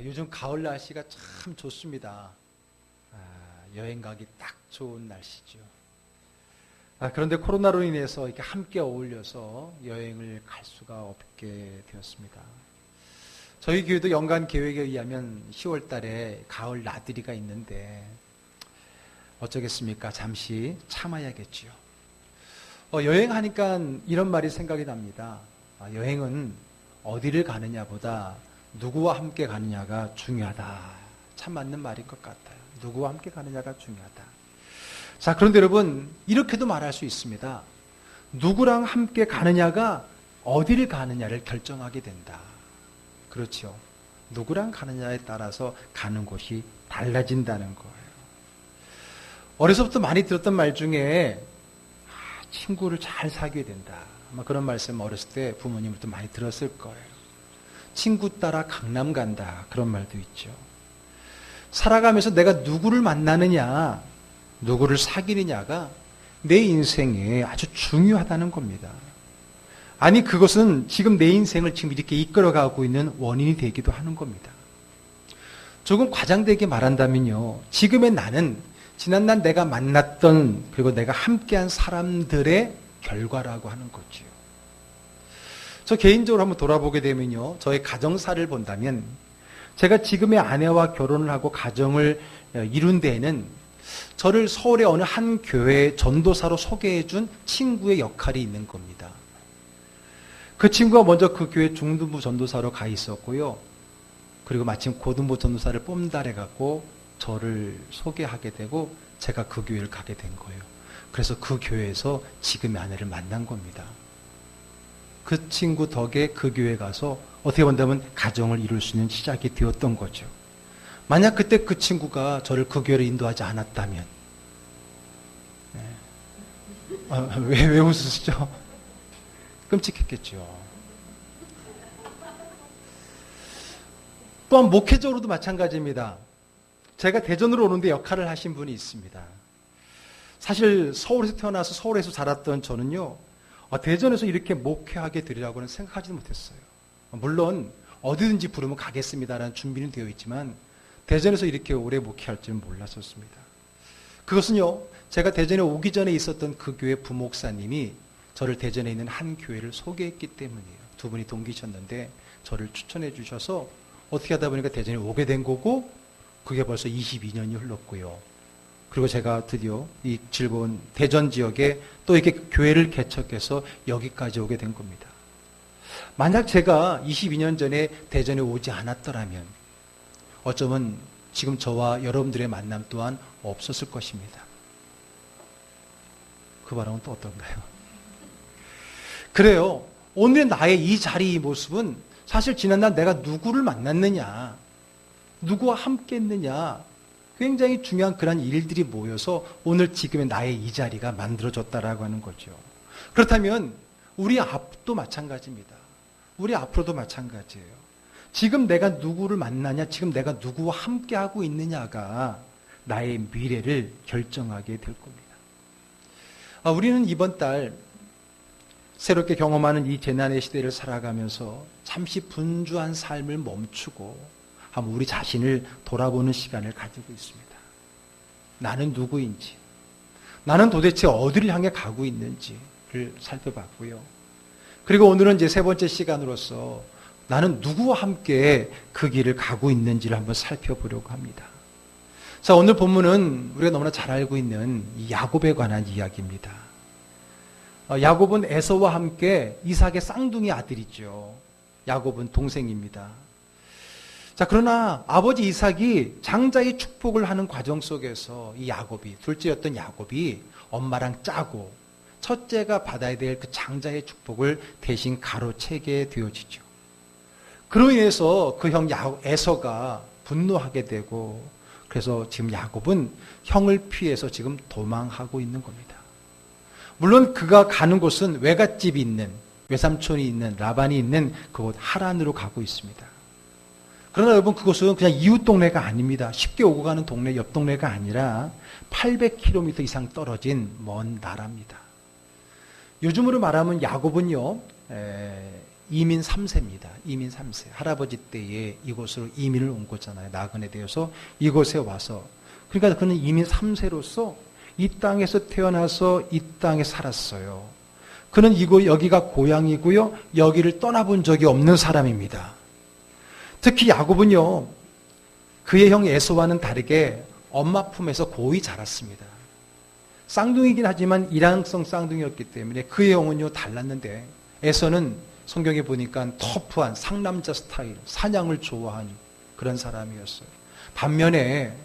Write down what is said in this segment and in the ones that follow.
요즘 가을 날씨가 참 좋습니다. 여행 가기 딱 좋은 날씨죠. 그런데 코로나로 인해서 이렇게 함께 어울려서 여행을 갈 수가 없게 되었습니다. 저희 교회도 연간 계획에 의하면 10월 달에 가을 나들이가 있는데 어쩌겠습니까? 잠시 참아야겠지요. 여행하니까 이런 말이 생각이 납니다. 여행은 어디를 가느냐보다 누구와 함께 가느냐가 중요하다. 참 맞는 말인 것 같아요. 누구와 함께 가느냐가 중요하다. 자, 그런데 여러분, 이렇게도 말할 수 있습니다. 누구랑 함께 가느냐가 어디를 가느냐를 결정하게 된다. 그렇죠. 누구랑 가느냐에 따라서 가는 곳이 달라진다는 거예요. 어려서부터 많이 들었던 말 중에 친구를 잘 사귀어야 된다. 아마 그런 말씀 어렸을 때 부모님부터 많이 들었을 거예요. 친구 따라 강남 간다. 그런 말도 있죠. 살아가면서 내가 누구를 만나느냐, 누구를 사귀느냐가 내 인생에 아주 중요하다는 겁니다. 아니, 그것은 지금 내 인생을 지금 이렇게 이끌어가고 있는 원인이 되기도 하는 겁니다. 조금 과장되게 말한다면요, 지금의 나는 지난날 내가 만났던 그리고 내가 함께한 사람들의 결과라고 하는 거지요. 저 개인적으로 한번 돌아보게 되면요, 저의 가정사를 본다면 제가 지금의 아내와 결혼을 하고 가정을 이룬 데에는 저를 서울의 어느 한 교회의 전도사로 소개해 준 친구의 역할이 있는 겁니다. 그 친구가 먼저 그 교회 중등부 전도사로 가 있었고요. 그리고 마침 고등부 전도사를 뽐달해 갖고 저를 소개하게 되고 제가 그 교회를 가게 된 거예요. 그래서 그 교회에서 지금의 아내를 만난 겁니다. 그 친구 덕에 그 교회 가서 어떻게 본다면 가정을 이룰 수 있는 시작이 되었던 거죠. 만약 그때 그 친구가 저를 그 교회로 인도하지 않았다면, 왜 웃으시죠? 끔찍했겠죠. 또한 목회적으로도 마찬가지입니다. 제가 대전으로 오는데 역할을 하신 분이 있습니다. 사실 서울에서 태어나서 서울에서 자랐던 저는요, 대전에서 이렇게 목회하게 되리라고는 생각하지도 못했어요. 물론 어디든지 부르면 가겠습니다라는 준비는 되어 있지만 대전에서 이렇게 오래 목회할 줄은 몰랐었습니다. 그것은요, 제가 대전에 오기 전에 있었던 그 교회 부목사님이 저를 대전에 있는 한 교회를 소개했기 때문이에요. 두 분이 동기셨는데 저를 추천해 주셔서 어떻게 하다 보니까 대전에 오게 된 거고, 그게 벌써 22년이 흘렀고요. 그리고 제가 드디어 이 즐거운 대전 지역에 또 이렇게 교회를 개척해서 여기까지 오게 된 겁니다. 만약 제가 22년 전에 대전에 오지 않았더라면 어쩌면 지금 저와 여러분들의 만남 또한 없었을 것입니다. 그 바람은 또 어떤가요? 그래요. 오늘 나의 이 자리, 이 모습은 사실 지난날 내가 누구를 만났느냐, 누구와 함께 했느냐, 굉장히 중요한 그런 일들이 모여서 오늘 지금의 나의 이 자리가 만들어졌다라고 하는 거죠. 그렇다면 우리 앞도 마찬가지입니다. 우리 앞으로도 마찬가지예요. 지금 내가 누구를 만나냐, 지금 내가 누구와 함께하고 있느냐가 나의 미래를 결정하게 될 겁니다. 우리는 이번 달 새롭게 경험하는 이 재난의 시대를 살아가면서 잠시 분주한 삶을 멈추고 한번 우리 자신을 돌아보는 시간을 가지고 있습니다. 나는 누구인지, 나는 도대체 어디를 향해 가고 있는지를 살펴봤고요. 그리고 오늘은 이제 세 번째 시간으로서 나는 누구와 함께 그 길을 가고 있는지를 한번 살펴보려고 합니다. 자, 오늘 본문은 우리가 너무나 잘 알고 있는 이 야곱에 관한 이야기입니다. 야곱은 에서와 함께 이삭의 쌍둥이 아들이죠. 야곱은 동생입니다. 자, 그러나 아버지 이삭이 장자의 축복을 하는 과정 속에서 이 야곱이, 둘째였던 야곱이 엄마랑 짜고 첫째가 받아야 될 그 장자의 축복을 대신 가로채게 되어지죠. 그로 인해서 그 형 에서가 분노하게 되고, 그래서 지금 야곱은 형을 피해서 지금 도망하고 있는 겁니다. 물론 그가 가는 곳은 외갓집이 있는, 외삼촌이 있는, 라반이 있는 그곳 하란으로 가고 있습니다. 그러나 여러분, 그것은 그냥 이웃 동네가 아닙니다. 쉽게 오고 가는 동네, 옆 동네가 아니라 800km 이상 떨어진 먼 나라입니다. 요즘으로 말하면 야곱은요, 이민 3세입니다. 이민 3세. 할아버지 때에 이곳으로 이민을 온 거잖아요. 나그네 되어서 이곳에 와서. 그러니까 그는 이민 3세로서 이 땅에서 태어나서 이 땅에 살았어요. 그는 여기가 고향이고요. 여기를 떠나본 적이 없는 사람입니다. 특히 야곱은요. 그의 형 에서와는 다르게 엄마 품에서 고이 자랐습니다. 쌍둥이긴 하지만 일항성 쌍둥이였기 때문에 그의 영은요 달랐는데 에서는 성경에 보니까 터프한 상남자 스타일, 사냥을 좋아하는 그런 사람이었어요. 반면에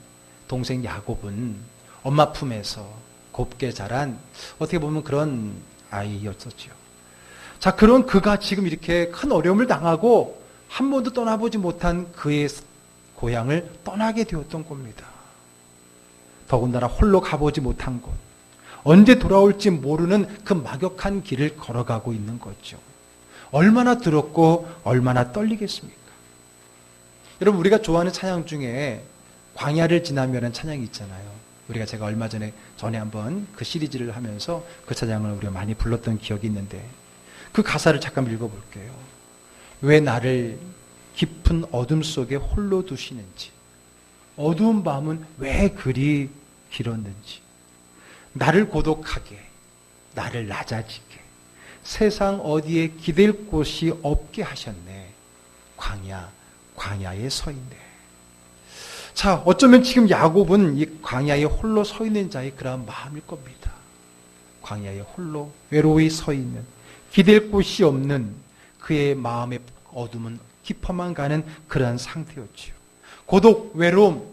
동생 야곱은 엄마 품에서 곱게 자란 어떻게 보면 그런 아이였었죠. 자, 그런 그가 지금 이렇게 큰 어려움을 당하고 한 번도 떠나보지 못한 그의 고향을 떠나게 되었던 겁니다. 더군다나 홀로 가보지 못한 곳, 언제 돌아올지 모르는 그 막역한 길을 걸어가고 있는 거죠. 얼마나 두렵고 얼마나 떨리겠습니까? 여러분, 우리가 좋아하는 찬양 중에 광야를 지나면은 찬양이 있잖아요. 제가 얼마 전에 한번 그 시리즈를 하면서 그 찬양을 우리가 많이 불렀던 기억이 있는데 그 가사를 잠깐 읽어볼게요. 왜 나를 깊은 어둠 속에 홀로 두시는지, 어두운 밤은 왜 그리 길었는지, 나를 고독하게, 나를 낮아지게, 세상 어디에 기댈 곳이 없게 하셨네. 광야에 서 있네. 자, 어쩌면 지금 야곱은 이 광야에 홀로 서 있는 자의 그런 마음일 겁니다. 광야에 홀로 외로이 서 있는, 기댈 곳이 없는 그의 마음의 어둠은 깊어만 가는 그러한 상태였지요. 고독, 외로움,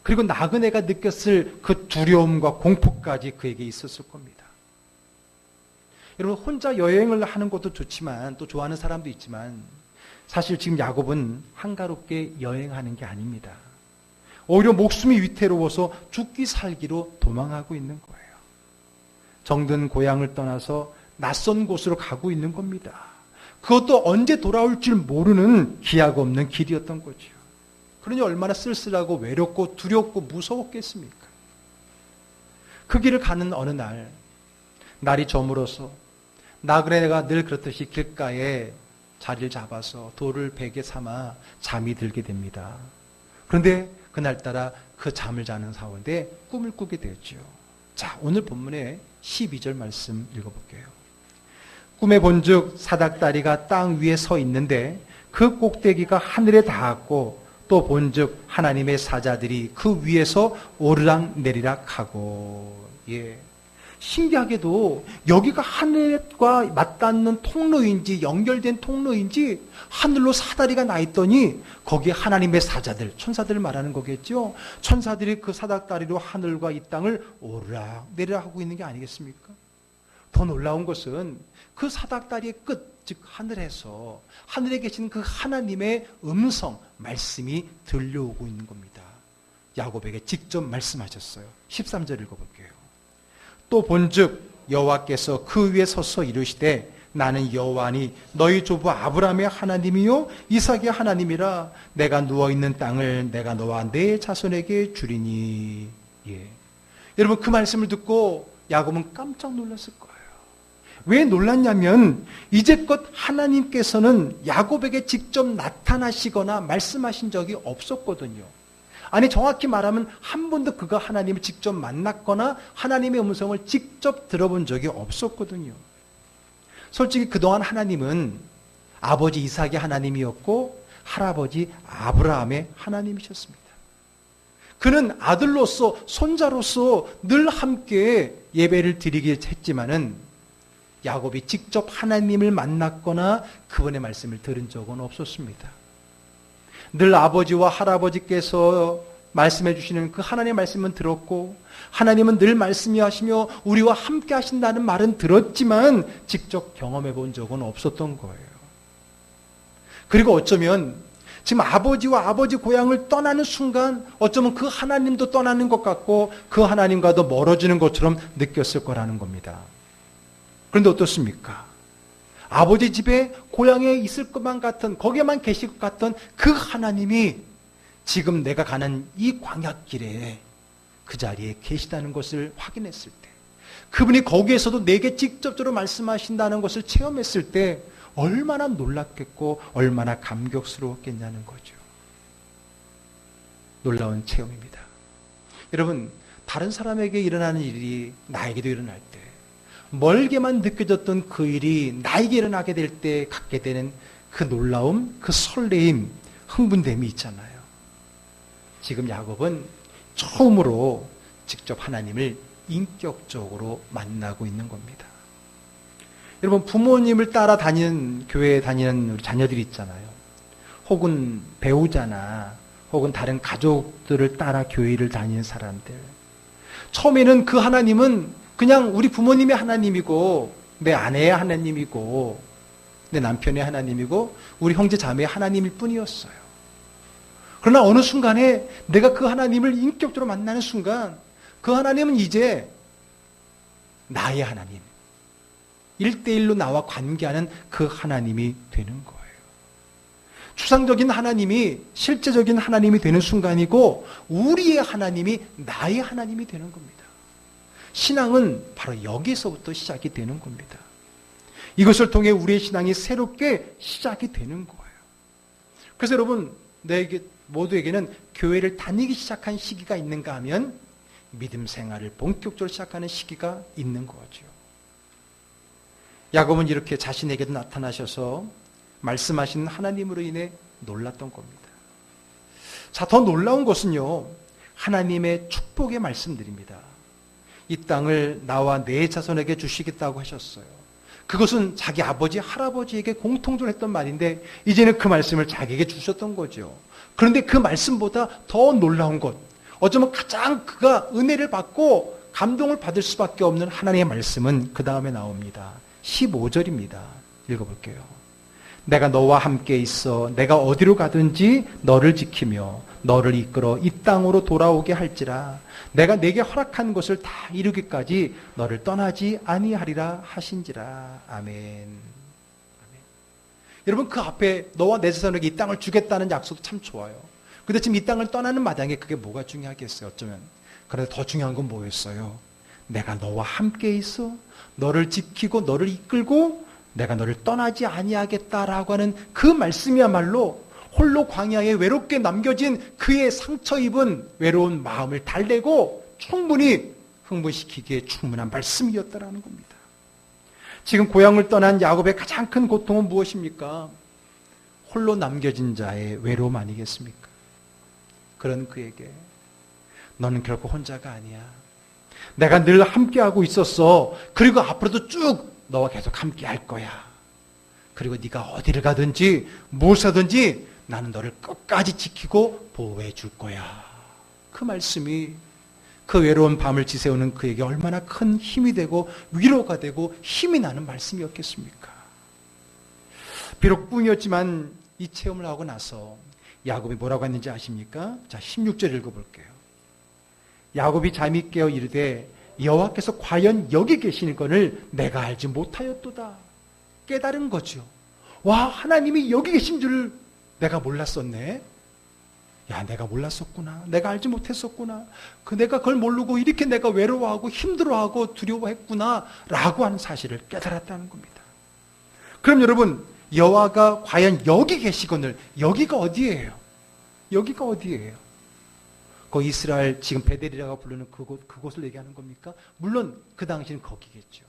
그리고 나그네가 느꼈을 그 두려움과 공포까지 그에게 있었을 겁니다. 여러분, 혼자 여행을 하는 것도 좋지만, 또 좋아하는 사람도 있지만, 사실 지금 야곱은 한가롭게 여행하는 게 아닙니다. 오히려 목숨이 위태로워서 죽기 살기로 도망하고 있는 거예요. 정든 고향을 떠나서 낯선 곳으로 가고 있는 겁니다. 그것도 언제 돌아올 줄 모르는 기약 없는 길이었던 거죠. 그러니 얼마나 쓸쓸하고 외롭고 두렵고 무서웠겠습니까? 그 길을 가는 어느 날, 날이 저물어서 나그네가 늘 그렇듯이 길가에 자리를 잡아서 돌을 베개 삼아 잠이 들게 됩니다. 그런데 그날따라 그 잠을 자는 가운데 꿈을 꾸게 되었죠. 자, 오늘 본문의 12절 말씀 읽어볼게요. 꿈에 본즉 사닥다리가 땅 위에 서 있는데 그 꼭대기가 하늘에 닿았고 또 본즉 하나님의 사자들이 그 위에서 오르락 내리락 하고. 예. 신기하게도 여기가 하늘과 맞닿는 통로인지 연결된 통로인지 하늘로 사다리가 나 있더니 거기에 하나님의 사자들, 천사들을 말하는 거겠죠. 천사들이 그 사닥다리로 하늘과 이 땅을 오르락 내리락 하고 있는 게 아니겠습니까? 더 놀라운 것은 그 사닥다리의 끝, 즉 하늘에서 하늘에 계신 그 하나님의 음성, 말씀이 들려오고 있는 겁니다. 야곱에게 직접 말씀하셨어요. 13절 읽어볼게요. 또 본즉 여호와께서 그 위에 서서 이르시되 나는 여호와니 너희 조부 아브라함의 하나님이요 이삭의 하나님이라. 내가 누워있는 땅을 내가 너와 내 자손에게 주리니. 예. 여러분, 그 말씀을 듣고 야곱은 깜짝 놀랐을 거예요. 왜 놀랐냐면 이제껏 하나님께서는 야곱에게 직접 나타나시거나 말씀하신 적이 없었거든요. 아니, 정확히 말하면 한 번도 그가 하나님을 직접 만났거나 하나님의 음성을 직접 들어본 적이 없었거든요. 솔직히 그동안 하나님은 아버지 이삭의 하나님이었고 할아버지 아브라함의 하나님이셨습니다. 그는 아들로서, 손자로서 늘 함께 예배를 드리게 했지만은 야곱이 직접 하나님을 만났거나 그분의 말씀을 들은 적은 없었습니다. 늘 아버지와 할아버지께서 말씀해 주시는 그 하나님의 말씀은 들었고 하나님은 늘 말씀이 하시며 우리와 함께 하신다는 말은 들었지만 직접 경험해 본 적은 없었던 거예요. 그리고 어쩌면 지금 아버지와 아버지 고향을 떠나는 순간 어쩌면 그 하나님도 떠나는 것 같고 그 하나님과도 멀어지는 것처럼 느꼈을 거라는 겁니다. 그런데 어떻습니까? 아버지 집에 고향에 있을 것만 같은, 거기에만 계실 것 같던 그 하나님이 지금 내가 가는 이 광야길에 그 자리에 계시다는 것을 확인했을 때, 그분이 거기에서도 내게 직접적으로 말씀하신다는 것을 체험했을 때 얼마나 놀랍겠고 얼마나 감격스러웠겠냐는 거죠. 놀라운 체험입니다. 여러분, 다른 사람에게 일어나는 일이 나에게도 일어날 때, 멀게만 느껴졌던 그 일이 나에게 일어나게 될 때 갖게 되는 그 놀라움, 그 설레임, 흥분됨이 있잖아요. 지금 야곱은 처음으로 직접 하나님을 인격적으로 만나고 있는 겁니다. 여러분, 부모님을 따라 다니는, 교회에 다니는 우리 자녀들이 있잖아요. 혹은 배우자나 혹은 다른 가족들을 따라 교회를 다니는 사람들. 처음에는 그 하나님은 그냥 우리 부모님의 하나님이고, 내 아내의 하나님이고, 내 남편의 하나님이고, 우리 형제 자매의 하나님일 뿐이었어요. 그러나 어느 순간에 내가 그 하나님을 인격적으로 만나는 순간, 그 하나님은 이제 나의 하나님, 1대1로 나와 관계하는 그 하나님이 되는 거예요. 추상적인 하나님이 실제적인 하나님이 되는 순간이고, 우리의 하나님이 나의 하나님이 되는 겁니다. 신앙은 바로 여기서부터 시작이 되는 겁니다. 이것을 통해 우리의 신앙이 새롭게 시작이 되는 거예요. 그래서 여러분, 모두에게는 교회를 다니기 시작한 시기가 있는가 하면 믿음 생활을 본격적으로 시작하는 시기가 있는 거죠. 야곱은 이렇게 자신에게도 나타나셔서 말씀하신 하나님으로 인해 놀랐던 겁니다. 자, 더 놀라운 것은요, 하나님의 축복의 말씀들입니다. 이 땅을 나와 내 자손에게 주시겠다고 하셨어요. 그것은 자기 아버지, 할아버지에게 공통적으로 했던 말인데 이제는 그 말씀을 자기에게 주셨던 거죠. 그런데 그 말씀보다 더 놀라운 것, 어쩌면 가장 그가 은혜를 받고 감동을 받을 수밖에 없는 하나님의 말씀은 그 다음에 나옵니다. 15절입니다. 읽어볼게요. 내가 너와 함께 있어 내가 어디로 가든지 너를 지키며 너를 이끌어 이 땅으로 돌아오게 할지라 내가 내게 허락한 것을 다 이루기까지 너를 떠나지 아니하리라 하신지라. 아멘. 아멘. 여러분, 그 앞에 너와 내 자손에게 이 땅을 주겠다는 약속도 참 좋아요. 근데 지금 이 땅을 떠나는 마당에 그게 뭐가 중요하겠어요, 어쩌면. 그런데 더 중요한 건 뭐였어요? 내가 너와 함께 있어 너를 지키고 너를 이끌고 내가 너를 떠나지 아니하겠다라고 하는 그 말씀이야말로 홀로 광야에 외롭게 남겨진 그의 상처 입은 외로운 마음을 달래고 충분히 흥분시키기에 충분한 말씀이었다라는 겁니다. 지금 고향을 떠난 야곱의 가장 큰 고통은 무엇입니까? 홀로 남겨진 자의 외로움 아니겠습니까? 그런 그에게 너는 결코 혼자가 아니야. 내가 늘 함께하고 있었어. 그리고 앞으로도 쭉 너와 계속 함께할 거야. 그리고 네가 어디를 가든지 무엇을 하든지 나는 너를 끝까지 지키고 보호해 줄 거야. 그 말씀이 그 외로운 밤을 지새우는 그에게 얼마나 큰 힘이 되고 위로가 되고 힘이 나는 말씀이었겠습니까? 비록 꿈이었지만 이 체험을 하고 나서 야곱이 뭐라고 했는지 아십니까? 자, 16절 읽어볼게요. 야곱이 잠이 깨어 이르되 여호와께서 과연 여기 계시는 것을 내가 알지 못하였도다. 깨달은 거죠. 와, 하나님이 여기 계신 줄을 내가 몰랐었네. 야, 내가 몰랐었구나. 내가 알지 못했었구나. 내가 그걸 모르고 이렇게 내가 외로워하고 힘들어하고 두려워했구나 라고 하는 사실을 깨달았다는 겁니다. 그럼 여러분, 여호와가 과연 여기 계시거늘, 여기가 어디예요? 여기가 어디예요? 그 이스라엘 지금 베델이라고 부르는 그곳을 얘기하는 겁니까? 물론 그 당시는 거기겠죠.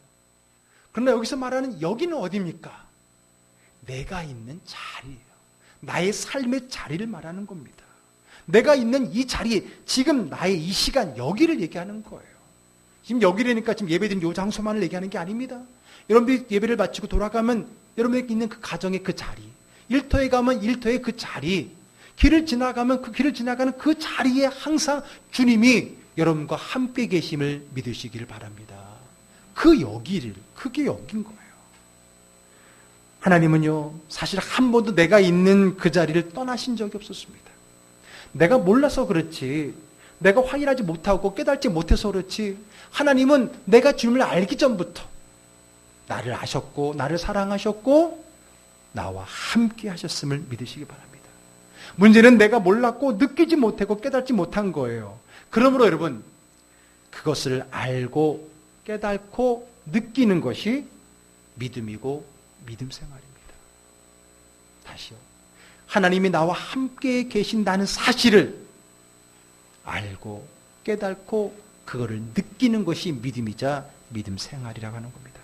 그러나 여기서 말하는 여기는 어디입니까? 내가 있는 자리예요. 나의 삶의 자리를 말하는 겁니다. 내가 있는 이 자리, 지금 나의 이 시간, 여기를 얘기하는 거예요. 지금 여기라니까 지금 예배드린 이 장소만을 얘기하는 게 아닙니다. 여러분들이 예배를 마치고 돌아가면 여러분들이 있는 그 가정의 그 자리, 일터에 가면 일터의 그 자리, 길을 지나가면 그 길을 지나가는 그 자리에 항상 주님이 여러분과 함께 계심을 믿으시기를 바랍니다. 그 여기를, 그게 여긴 거예요. 하나님은요, 사실 한 번도 내가 있는 그 자리를 떠나신 적이 없었습니다. 내가 몰라서 그렇지, 내가 확인하지 못하고 깨닫지 못해서 그렇지, 하나님은 내가 주님을 알기 전부터 나를 아셨고, 나를 사랑하셨고, 나와 함께 하셨음을 믿으시기 바랍니다. 문제는 내가 몰랐고, 느끼지 못하고, 깨닫지 못한 거예요. 그러므로 여러분, 그것을 알고, 깨닫고, 느끼는 것이 믿음이고, 믿음 생활입니다. 다시요. 하나님이 나와 함께 계신다는 사실을 알고 깨닫고 그거를 느끼는 것이 믿음이자 믿음 생활이라고 하는 겁니다.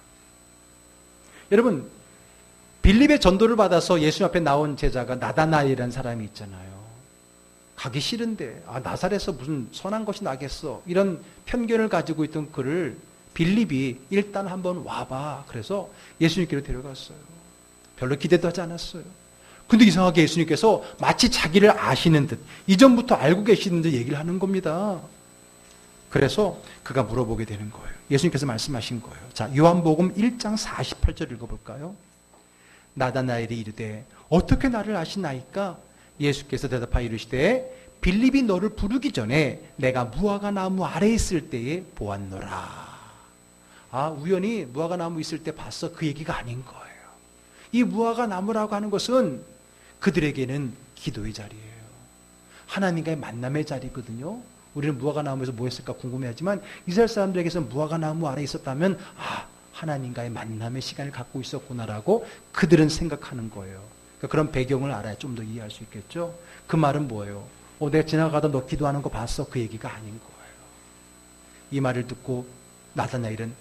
여러분, 빌립의 전도를 받아서 예수님 앞에 나온 제자가 나다나엘이라는 사람이 있잖아요. 가기 싫은데 나사렛에서 무슨 선한 것이 나겠어, 이런 편견을 가지고 있던 그를 빌립이 일단 한번 와봐, 그래서 예수님께로 데려갔어요. 별로 기대도 하지 않았어요. 근데 이상하게 예수님께서 마치 자기를 아시는 듯, 이전부터 알고 계시는 듯 얘기를 하는 겁니다. 그래서 그가 물어보게 되는 거예요. 예수님께서 말씀하신 거예요. 자, 요한복음 1장 48절 읽어볼까요? 나다나엘이 이르되 어떻게 나를 아시나이까? 예수께서 대답하여 이르시되 빌립이 너를 부르기 전에 내가 무화과 나무 아래에 있을 때에 보았노라. 우연히 무화과 나무 있을 때 봤어, 그 얘기가 아닌 거예요. 이 무화과 나무라고 하는 것은 그들에게는 기도의 자리예요. 하나님과의 만남의 자리거든요. 우리는 무화과 나무에서 뭐 했을까 궁금해하지만 이스라엘 사람들에게서 무화과 나무 아래에 있었다면 하나님과의 만남의 시간을 갖고 있었구나라고 그들은 생각하는 거예요. 그러니까 그런 배경을 알아야 좀 더 이해할 수 있겠죠. 그 말은 뭐예요? 내가 지나가다 너 기도하는 거 봤어, 그 얘기가 아닌 거예요. 이 말을 듣고 나다나엘은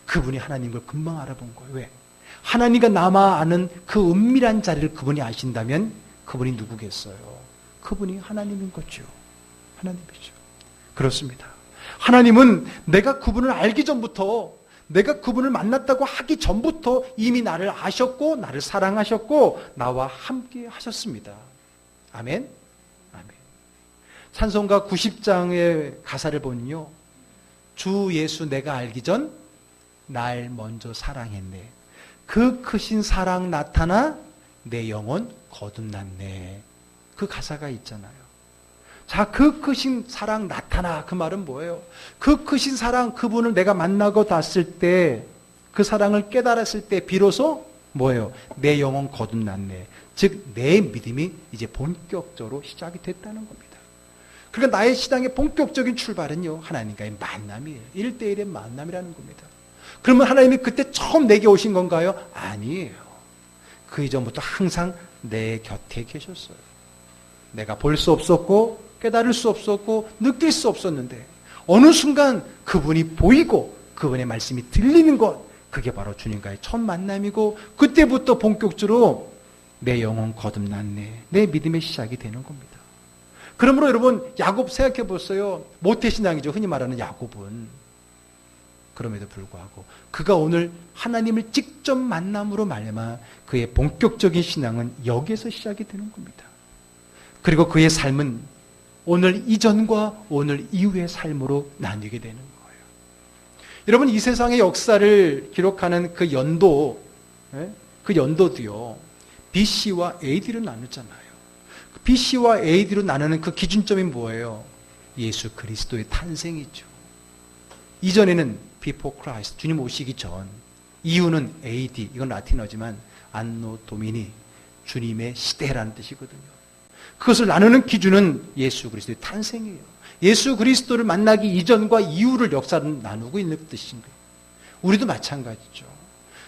그분이 하나님을 금방 알아본 거예요. 왜? 하나님과 나만 아는 그 은밀한 자리를 그분이 아신다면 그분이 누구겠어요? 그분이 하나님인 거죠. 하나님이죠. 그렇습니다. 하나님은 내가 그분을 알기 전부터, 내가 그분을 만났다고 하기 전부터 이미 나를 아셨고 나를 사랑하셨고 나와 함께 하셨습니다. 아멘? 아멘. 찬송가 90장의 가사를 보면요, 주 예수 내가 알기 전 날 먼저 사랑했네. 그 크신 사랑 나타나 내 영혼 거듭났네. 그 가사가 있잖아요. 자, 그 크신 사랑 나타나, 그 말은 뭐예요? 그 크신 사랑, 그분을 내가 만나고 닿았을 때, 그 사랑을 깨달았을 때 비로소 뭐예요? 내 영혼 거듭났네. 즉 내 믿음이 이제 본격적으로 시작이 됐다는 겁니다. 그러니까 나의 신앙의 본격적인 출발은요, 하나님과의 만남이에요. 1대1의 만남이라는 겁니다. 그러면 하나님이 그때 처음 내게 오신 건가요? 아니에요. 그 이전부터 항상 내 곁에 계셨어요. 내가 볼 수 없었고 깨달을 수 없었고 느낄 수 없었는데 어느 순간 그분이 보이고 그분의 말씀이 들리는 것, 그게 바로 주님과의 첫 만남이고 그때부터 본격적으로 내 영혼 거듭났네, 내 믿음의 시작이 되는 겁니다. 그러므로 여러분, 야곱 생각해 보세요. 모태신앙이죠, 흔히 말하는 야곱은. 그럼에도 불구하고 그가 오늘 하나님을 직접 만남으로 말미암아 그의 본격적인 신앙은 여기에서 시작이 되는 겁니다. 그리고 그의 삶은 오늘 이전과 오늘 이후의 삶으로 나뉘게 되는 거예요. 여러분, 이 세상의 역사를 기록하는 그 연도도요, BC와 AD로 나누잖아요. BC와 AD로 나누는 그 기준점이 뭐예요? 예수 그리스도의 탄생이죠. 이전에는 Before Christ, 주님 오시기 전, 이후는 AD, 이건 라틴어지만 안노 도미니, 주님의 시대라는 뜻이거든요. 그것을 나누는 기준은 예수 그리스도의 탄생이에요. 예수 그리스도를 만나기 이전과 이후를 역사를 나누고 있는 뜻인 거예요. 우리도 마찬가지죠.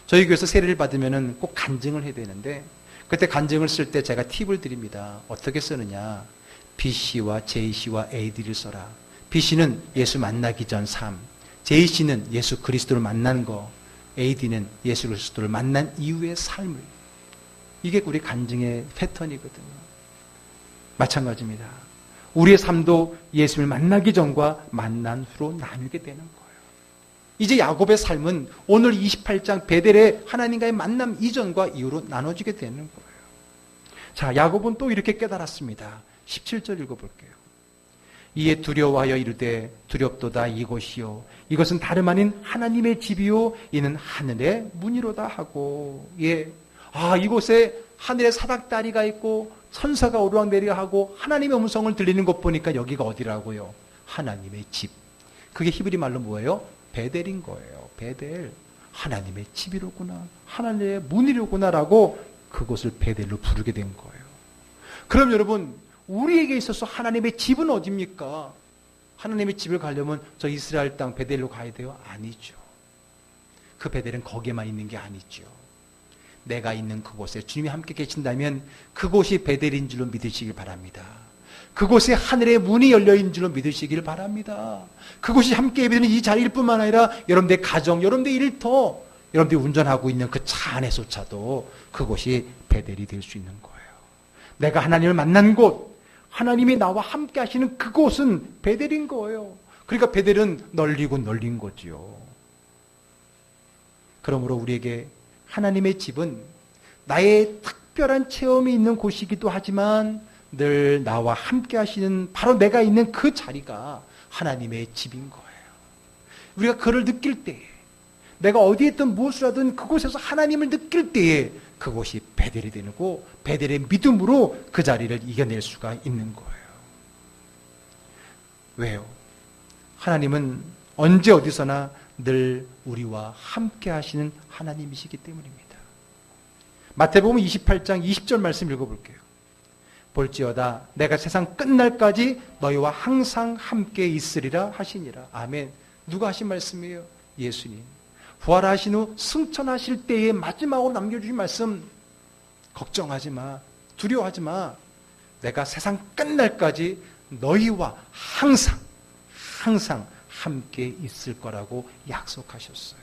저희 교회에서 세례를 받으면 꼭 간증을 해야 되는데, 그때 간증을 쓸 때 제가 팁을 드립니다. 어떻게 쓰느냐? BC와 JC와 AD를 써라. BC는 예수 만나기 전 삶, JC는 예수 그리스도를 만난 거, AD는 예수 그리스도를 만난 이후의 삶을. 이게 우리 간증의 패턴이거든요. 마찬가지입니다. 우리의 삶도 예수를 만나기 전과 만난 후로 나누게 되는 거예요. 이제 야곱의 삶은 오늘 28장 베델의 하나님과의 만남 이전과 이후로 나눠지게 되는 거예요. 자, 야곱은 또 이렇게 깨달았습니다. 17절 읽어볼게요. 이에 두려워하여 이르되 두렵도다 이곳이요 이것은 다름 아닌 하나님의 집이요 이는 하늘의 문이로다 하고, 이곳에 하늘의 사닥다리가 있고 천사가 오르락내리락 하고 하나님의 음성을 들리는 것 보니까 여기가 어디라고요? 하나님의 집. 그게 히브리 말로 뭐예요? 베델인 거예요. 베델. 하나님의 집이로구나, 하나님의 문이로구나라고 그곳을 베델로 부르게 된 거예요. 그럼 여러분, 우리에게 있어서 하나님의 집은 어디입니까? 하나님의 집을 가려면 저 이스라엘 땅 베델로 가야 돼요? 아니죠. 그 베델은 거기에만 있는 게 아니죠. 내가 있는 그곳에 주님이 함께 계신다면 그곳이 베델인 줄로 믿으시길 바랍니다. 그곳에 하늘의 문이 열려있는 줄로 믿으시길 바랍니다. 그곳이 함께 예배드리는 이 자리일 뿐만 아니라 여러분들의 가정, 여러분들의 일터, 여러분들이 운전하고 있는 그 차 안에서차도 그곳이 베델이 될 수 있는 거예요. 내가 하나님을 만난 곳, 하나님이 나와 함께 하시는 그곳은 베델인 거예요. 그러니까 베델은 널리고 널린 거지요. 그러므로 우리에게 하나님의 집은 나의 특별한 체험이 있는 곳이기도 하지만 늘 나와 함께 하시는 바로 내가 있는 그 자리가 하나님의 집인 거예요. 우리가 그를 느낄 때에, 내가 어디에 있든 무엇을 하든 그곳에서 하나님을 느낄 때에 그곳이 베델이 되고 베델의 믿음으로 그 자리를 이겨낼 수가 있는 거예요. 왜요? 하나님은 언제 어디서나 늘 우리와 함께 하시는 하나님이시기 때문입니다. 마태복음 28장 20절 말씀 읽어볼게요. 볼지어다 내가 세상 끝날까지 너희와 항상 함께 있으리라 하시니라. 아멘. 누가 하신 말씀이에요? 예수님. 부활하신 후 승천하실 때에 마지막으로 남겨주신 말씀, 걱정하지 마, 두려워하지 마. 내가 세상 끝날까지 너희와 항상 함께 있을 거라고 약속하셨어요.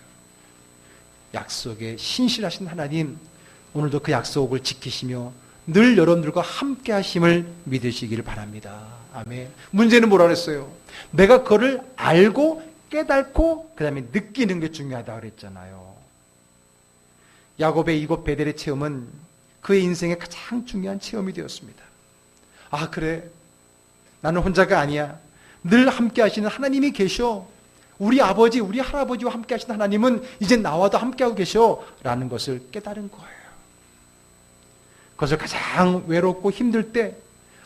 약속에 신실하신 하나님, 오늘도 그 약속을 지키시며 늘 여러분들과 함께 하심을 믿으시기를 바랍니다. 아멘. 문제는 뭐라 그랬어요? 내가 그거를 알고 깨닫고 그 다음에 느끼는 게 중요하다고 그랬잖아요. 야곱의 이곳 베델의 체험은 그의 인생의 가장 중요한 체험이 되었습니다. 아, 그래, 나는 혼자가 아니야. 늘 함께 하시는 하나님이 계셔. 우리 아버지, 우리 할아버지와 함께 하시는 하나님은 이제 나와도 함께하고 계셔 라는 것을 깨달은 거예요. 그것을 가장 외롭고 힘들 때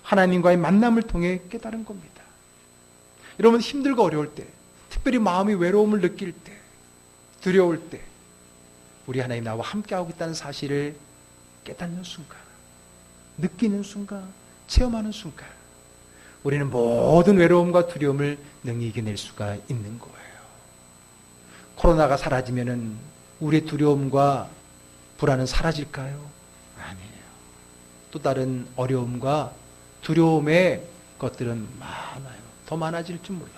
하나님과의 만남을 통해 깨달은 겁니다. 여러분, 힘들고 어려울 때, 특별히 마음이 외로움을 느낄 때, 두려울 때 우리 하나님 나와 함께하고 있다는 사실을 깨닫는 순간, 느끼는 순간, 체험하는 순간 우리는 모든 외로움과 두려움을 능히 이겨낼 수가 있는 거예요. 코로나가 사라지면은 우리의 두려움과 불안은 사라질까요? 아니에요. 또 다른 어려움과 두려움의 것들은 많아요. 더 많아질 줄 몰라요.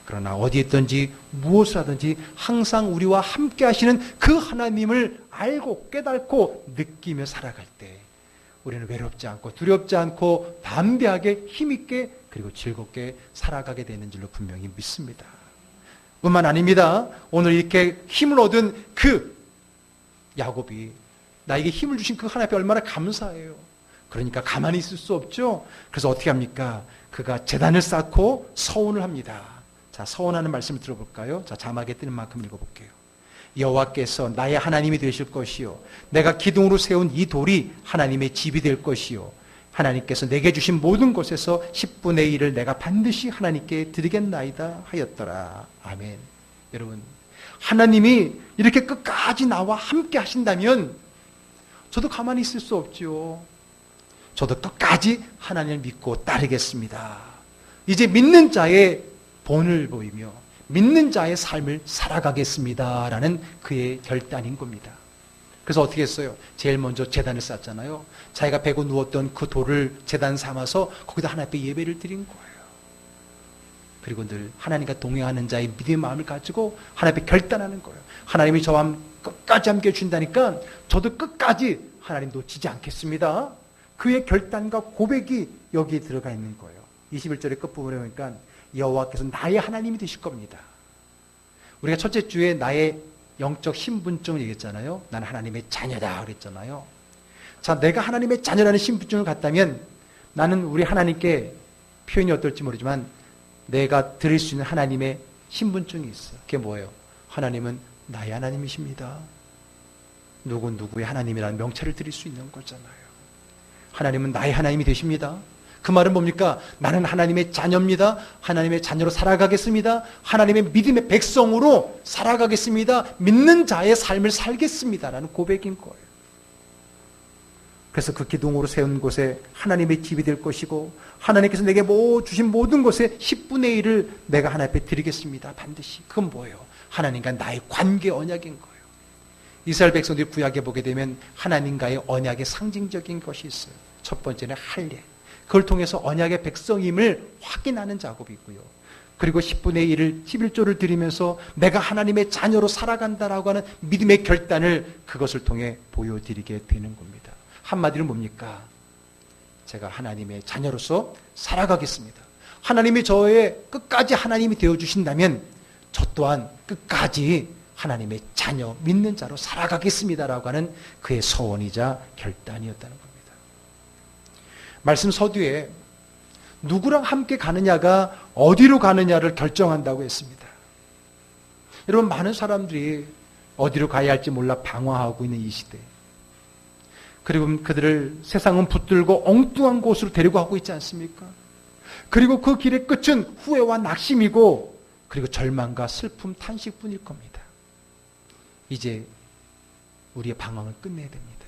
그러나 어디에 있든지 무엇을 하든지 항상 우리와 함께 하시는 그 하나님을 알고 깨닫고 느끼며 살아갈 때 우리는 외롭지 않고 두렵지 않고 담대하게 힘있게 그리고 즐겁게 살아가게 되는 줄로 분명히 믿습니다. 뿐만 아닙니다. 오늘 이렇게 힘을 얻은 그 야곱이 나에게 힘을 주신 그 하나님 앞에 얼마나 감사해요. 그러니까 가만히 있을 수 없죠. 그래서 어떻게 합니까? 그가 제단을 쌓고 서원을 합니다. 자, 서원하는 말씀을 들어볼까요? 자, 자막에 뜨는 만큼 읽어볼게요. 여호와께서 나의 하나님이 되실 것이요 내가 기둥으로 세운 이 돌이 하나님의 집이 될 것이요 하나님께서 내게 주신 모든 것에서 10분의 1을 내가 반드시 하나님께 드리겠나이다 하였더라. 아멘. 여러분, 하나님이 이렇게 끝까지 나와 함께 하신다면 저도 가만히 있을 수 없죠. 저도 끝까지 하나님을 믿고 따르겠습니다. 이제 믿는 자의 본을 보이며 믿는 자의 삶을 살아가겠습니다 라는 그의 결단인 겁니다. 그래서 어떻게 했어요? 제일 먼저 제단을 쌓았잖아요. 자기가 베고 누웠던 그 돌을 제단 삼아서 거기다 하나님 앞에 예배를 드린 거예요. 그리고 늘 하나님과 동행하는 자의 믿음의 마음을 가지고 하나님 앞에 결단하는 거예요. 하나님이 저와 끝까지 함께 해주신다니까 저도 끝까지 하나님 놓치지 않겠습니다. 그의 결단과 고백이 여기에 들어가 있는 거예요. 21절의 끝부분에 보니까 여호와께서 나의 하나님이 되실 겁니다. 우리가 첫째 주에 나의 영적 신분증을 얘기했잖아요. 나는 하나님의 자녀다 그랬잖아요. 자, 내가 하나님의 자녀라는 신분증을 갖다면 나는 우리 하나님께 표현이 어떨지 모르지만 내가 드릴 수 있는 하나님의 신분증이 있어요. 그게 뭐예요? 하나님은 나의 하나님이십니다. 누군 누구의 하나님이라는 명찰을 드릴 수 있는 거잖아요. 하나님은 나의 하나님이 되십니다. 그 말은 뭡니까? 나는 하나님의 자녀입니다. 하나님의 자녀로 살아가겠습니다. 하나님의 믿음의 백성으로 살아가겠습니다. 믿는 자의 삶을 살겠습니다 라는 고백인 거예요. 그래서 그 기둥으로 세운 곳에 하나님의 집이 될 것이고 하나님께서 내게 주신 모든 것의 10분의 1을 내가 하나님 앞에 드리겠습니다. 반드시. 그건 뭐예요? 하나님과 나의 관계 언약인 거예요. 이스라엘 백성들이 구약에 보게 되면 하나님과의 언약의 상징적인 것이 있어요. 첫 번째는 할례. 그걸 통해서 언약의 백성임을 확인하는 작업이고요. 그리고 10분의 1을 11조를 드리면서 내가 하나님의 자녀로 살아간다라고 하는 믿음의 결단을 그것을 통해 보여드리게 되는 겁니다. 한마디로 뭡니까? 제가 하나님의 자녀로서 살아가겠습니다. 하나님이 저의 끝까지 하나님이 되어주신다면 저 또한 끝까지 하나님의 자녀, 믿는 자로 살아가겠습니다라고 하는 그의 서원이자 결단이었다는 겁니다. 말씀 서두에 누구랑 함께 가느냐가 어디로 가느냐를 결정한다고 했습니다. 여러분, 많은 사람들이 어디로 가야 할지 몰라 방황하고 있는 이 시대. 그리고 그들을 세상은 붙들고 엉뚱한 곳으로 데리고 가고 있지 않습니까? 그리고 그 길의 끝은 후회와 낙심이고 그리고 절망과 슬픔, 탄식뿐일 겁니다. 이제 우리의 방황을 끝내야 됩니다.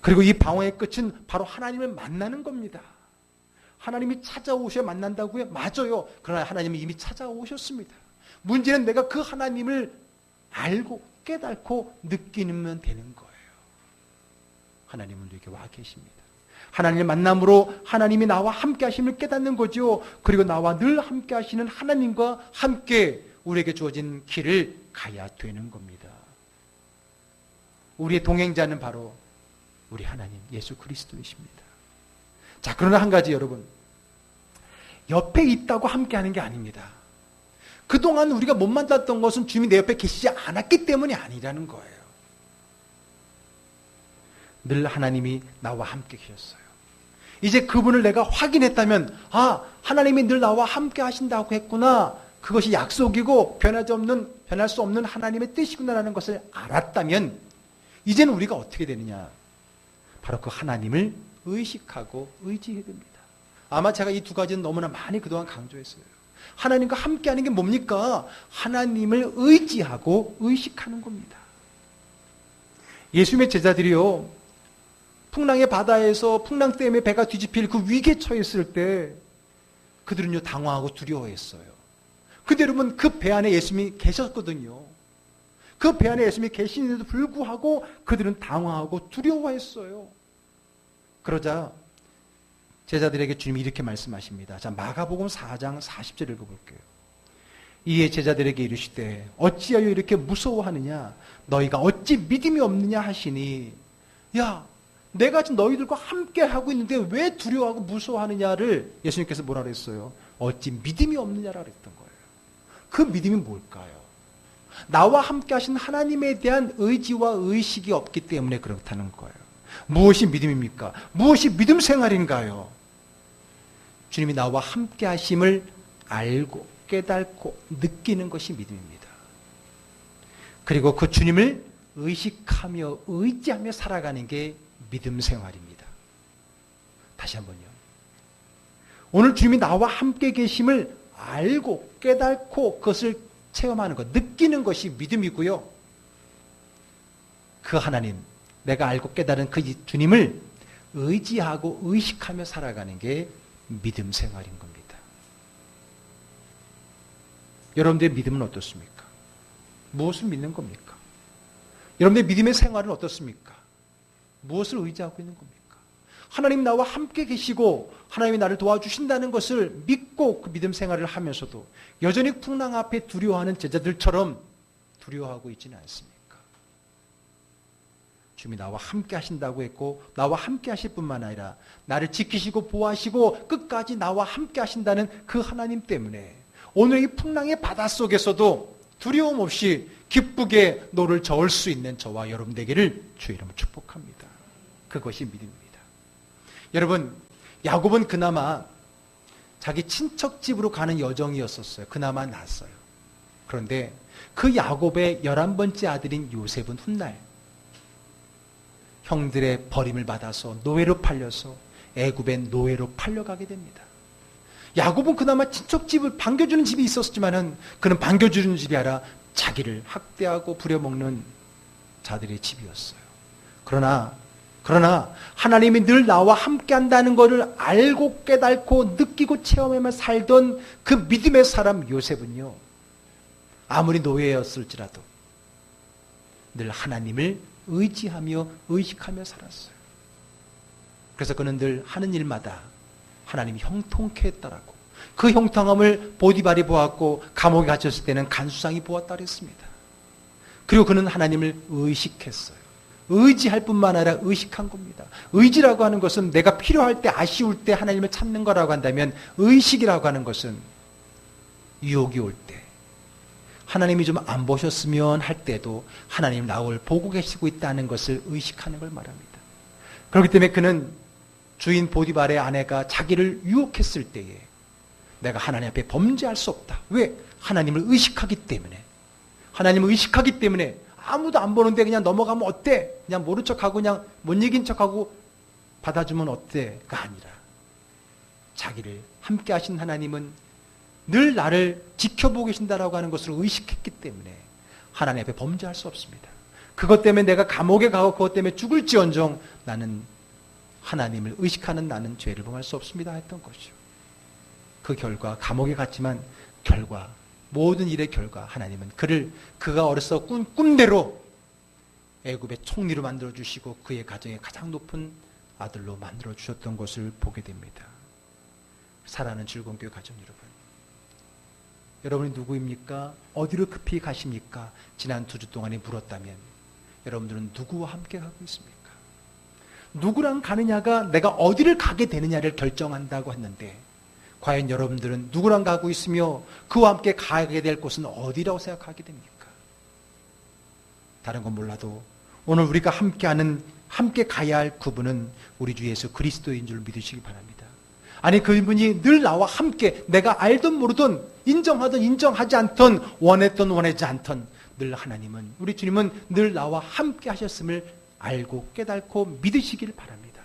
그리고 이 방황의 끝은 바로 하나님을 만나는 겁니다. 하나님이 찾아오셔야 만난다고요? 맞아요. 그러나 하나님은 이미 찾아오셨습니다. 문제는 내가 그 하나님을 알고 깨닫고 느끼면 되는 거예요. 하나님은 이렇게 와 계십니다. 하나님을 만남으로 하나님이 나와 함께 하심을 깨닫는 거죠. 그리고 나와 늘 함께 하시는 하나님과 함께 우리에게 주어진 길을 가야 되는 겁니다. 우리의 동행자는 바로 우리 하나님 예수 그리스도이십니다. 자, 그러나 한 가지 여러분, 옆에 있다고 함께 하는 게 아닙니다. 그동안 우리가 못 만났던 것은 주님이 내 옆에 계시지 않았기 때문이 아니라는 거예요. 늘 하나님이 나와 함께 계셨어요. 이제 그분을 내가 확인했다면, 아, 하나님이 늘 나와 함께 하신다고 했구나. 그것이 약속이고 변할 수 없는 하나님의 뜻이구나라는 것을 알았다면, 이제는 우리가 어떻게 되느냐? 바로 그 하나님을 의식하고 의지해야 됩니다. 아마 제가 이 두 가지는 너무나 많이 그동안 강조했어요. 하나님과 함께하는 게 뭡니까? 하나님을 의지하고 의식하는 겁니다. 예수님의 제자들이요, 풍랑의 바다에서 풍랑 때문에 배가 뒤집힐 그 위기에 처했을 때 그들은요 당황하고 두려워했어요. 근데 여러분, 그 배 안에 예수님이 계셨거든요. 그 배 안에 예수님이 계시는데도 불구하고 그들은 당황하고 두려워했어요. 그러자 제자들에게 주님이 이렇게 말씀하십니다. 자, 마가복음 4장 40절 읽어볼게요. 이에 제자들에게 이르시되 어찌하여 이렇게 무서워하느냐? 너희가 어찌 믿음이 없느냐 하시니, 야, 내가 지금 너희들과 함께 하고 있는데 왜 두려워하고 무서워하느냐를 예수님께서 뭐라 그랬어요? 어찌 믿음이 없느냐라 그랬던 거예요. 그 믿음이 뭘까요? 나와 함께 하신 하나님에 대한 의지와 의식이 없기 때문에 그렇다는 거예요. 무엇이 믿음입니까? 무엇이 믿음 생활인가요? 주님이 나와 함께 하심을 알고 깨닫고 느끼는 것이 믿음입니다. 그리고 그 주님을 의식하며 의지하며 살아가는 게 믿음 생활입니다. 다시 한번요. 오늘 주님이 나와 함께 계심을 알고 깨닫고 그것을 체험하는 것, 느끼는 것이 믿음이고요. 그 하나님, 내가 알고 깨달은 그 주님을 의지하고 의식하며 살아가는 게 믿음 생활인 겁니다. 여러분들의 믿음은 어떻습니까? 무엇을 믿는 겁니까? 여러분들의 믿음의 생활은 어떻습니까? 무엇을 의지하고 있는 겁니까? 하나님 나와 함께 계시고 하나님이 나를 도와주신다는 것을 믿고 그 믿음 생활을 하면서도 여전히 풍랑 앞에 두려워하는 제자들처럼 두려워하고 있지는 않습니까? 주님이 나와 함께 하신다고 했고 나와 함께 하실 뿐만 아니라 나를 지키시고 보호하시고 끝까지 나와 함께 하신다는 그 하나님 때문에 오늘 이 풍랑의 바닷속에서도 두려움 없이 기쁘게 노를 저을 수 있는 저와 여러분 되기를 주의 이름으로 축복합니다. 그것이 믿음입니다. 여러분, 야곱은 그나마 자기 친척 집으로 가는 여정이었었어요. 그나마 낫어요. 그런데 그 야곱의 11번째 아들인 요셉은 훗날 형들의 버림을 받아서 노예로 팔려서 애굽의 노예로 팔려가게 됩니다. 야곱은 그나마 친척 집을 반겨주는 집이 있었지만은 그는 반겨주는 집이 아니라 자기를 학대하고 부려먹는 자들의 집이었어요. 그러나 하나님이 늘 나와 함께 한다는 것을 알고 깨닫고 느끼고 체험하며 살던 그 믿음의 사람 요셉은요, 아무리 노예였을지라도 늘 하나님을 의지하며 의식하며 살았어요. 그래서 그는 늘 하는 일마다 하나님이 형통케 했다라고. 그 형통함을 보디발이 보았고 감옥에 갇혔을 때는 간수장이 보았다 그랬습니다. 그리고 그는 하나님을 의식했어요. 의지할 뿐만 아니라 의식한 겁니다. 의지라고 하는 것은 내가 필요할 때, 아쉬울 때 하나님을 찾는 거라고 한다면, 의식이라고 하는 것은 유혹이 올 때, 하나님이 좀 안 보셨으면 할 때도 하나님 나를 보고 계시고 있다는 것을 의식하는 걸 말합니다. 그렇기 때문에 그는 주인 보디발의 아내가 자기를 유혹했을 때에 내가 하나님 앞에 범죄할 수 없다. 왜? 하나님을 의식하기 때문에. 하나님을 의식하기 때문에 아무도 안 보는데 그냥 넘어가면 어때? 그냥 모른 척하고 그냥 못 이긴 척하고 받아주면 어때?가 아니라 자기를 함께 하신 하나님은 늘 나를 지켜보고 계신다라고 하는 것을 의식했기 때문에 하나님 앞에 범죄할 수 없습니다. 그것 때문에 내가 감옥에 가고 그것 때문에 죽을지언정 나는 하나님을 의식하는 나는 죄를 범할 수 없습니다 했던 것이죠. 그 결과 감옥에 갔지만 결과 모든 일의 결과 하나님은 그가 어려서 꾼 꿈대로 애굽의 총리로 만들어주시고 그의 가정의 가장 높은 아들로 만들어주셨던 것을 보게 됩니다. 사랑하는 즐거운 교회 가정 여러분, 여러분이 누구입니까? 어디로 급히 가십니까? 지난 2주 동안에 물었다면 여러분들은 누구와 함께 가고 있습니까? 누구랑 가느냐가 내가 어디를 가게 되느냐를 결정한다고 했는데 과연 여러분들은 누구랑 가고 있으며 그와 함께 가게 될 곳은 어디라고 생각하게 됩니까? 다른 건 몰라도 오늘 우리가 함께 가야 할 그분은 우리 주 예수 그리스도인 줄 믿으시기 바랍니다. 아니 그분이 늘 나와 함께 내가 알든 모르든 인정하든 인정하지 않던 원했던 원하지 않던 늘 하나님은 우리 주님은 늘 나와 함께 하셨음을 알고 깨닫고 믿으시길 바랍니다.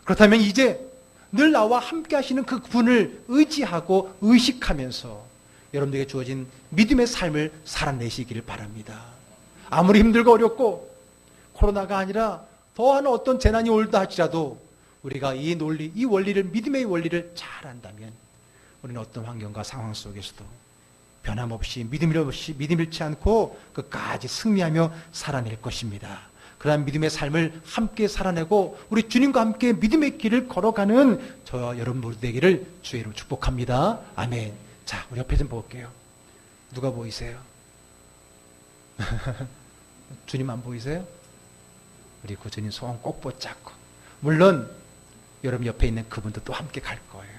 그렇다면 이제 늘 나와 함께 하시는 그 분을 의지하고 의식하면서 여러분들에게 주어진 믿음의 삶을 살아내시기를 바랍니다. 아무리 힘들고 어렵고 코로나가 아니라 더한 어떤 재난이 올다 할지라도 우리가 이 원리를, 믿음의 원리를 잘 안다면 우리는 어떤 환경과 상황 속에서도 변함없이 믿음 잃지 않고 끝까지 승리하며 살아낼 것입니다. 그러한 믿음의 삶을 함께 살아내고 우리 주님과 함께 믿음의 길을 걸어가는 저와 여러분 모두 되기를 주의 이름으로 축복합니다. 아멘. 자, 우리 옆에 좀 볼게요. 누가 보이세요? 주님 안 보이세요? 우리 구주님 소원 꼭 붙잡고, 물론 여러분 옆에 있는 그분도 또 함께 갈 거예요.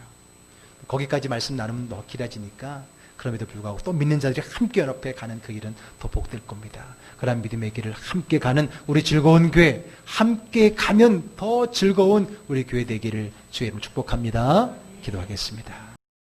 거기까지 말씀 나누면 더 길어지니까 그럼에도 불구하고 또 믿는 자들이 함께 연합해 가는 그 길은 더 복될 겁니다. 그런 믿음의 길을 함께 가는 우리 즐거운 교회, 함께 가면 더 즐거운 우리 교회 되기를 주의 이름으로 축복합니다. 기도하겠습니다.